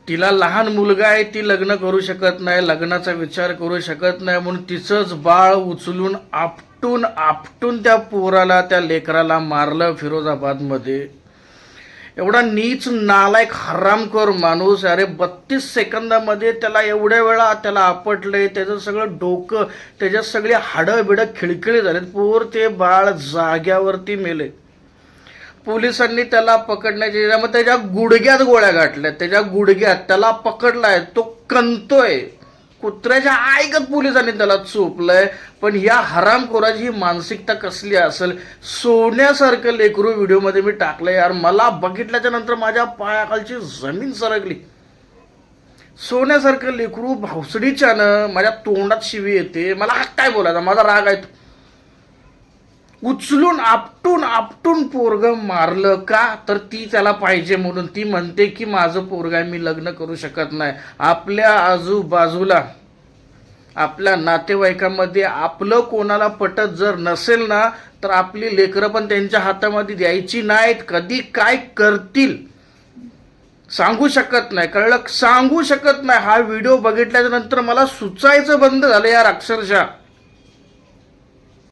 तिला लहान मुलगा आहे, ती लग्न करू शकत नाही, लग्नाचा विचार करू शकत नाही, म्हणून तिचंच बाळ उचलून आपटून आपटून त्या पोराला, त्या लेकराला मारलं फिरोजाबादमध्ये. एवढा नीच नालायक हरामखोर माणूस. अरे 32 सेकंदामध्ये त्याला एवढ्या वेळा त्याला आपटलंय, त्याचं सगळं डोकं, त्याच्यात सगळी हाडं बिडं खिळखिळे झालेत. पोर ते बाळ जाग्यावरती मेले. पोलिसांनी त्याला पकडण्याची, मग त्याच्या गुडघ्यात गोळ्या गाठल्या, त्याच्या गुडघ्यात त्याला पकडलाय, तो कंतोय. कुत्र्याच्या आईगत पोलिसांनी त्याला चोपलंय. पण या हरामखोराची ही मानसिकता कसली असेल. सोन्यासारखं लेकरू व्हिडिओमध्ये मी टाकलंय यार. मला बघितल्याच्या नंतर माझ्या पायाखालची जमीन सरकली. सोन्यासारखं लेकरू भावसडीच्यानं माझ्या तोंडात शिवी येते. मला काय बोलायचं, माझा राग आहे. उचलून आपटून आपटून पोरग मारलं का, तर ती त्याला पाहिजे म्हणून. ती म्हणते की माझं पोरग आहे, मी लग्न करू शकत नाही. आपल्या आजूबाजूला, आपल्या नातेवाईकांमध्ये आपलं कोणाला पटत जर नसेल ना, तर आपली लेकरं पण त्यांच्या हातामध्ये द्यायची नाहीत. कधी काय करतील सांगू शकत नाही, कळलं, सांगू शकत नाही. हा व्हिडिओ बघितल्याच्या नंतर मला सुचायचं बंद झालं यार अक्षरशः.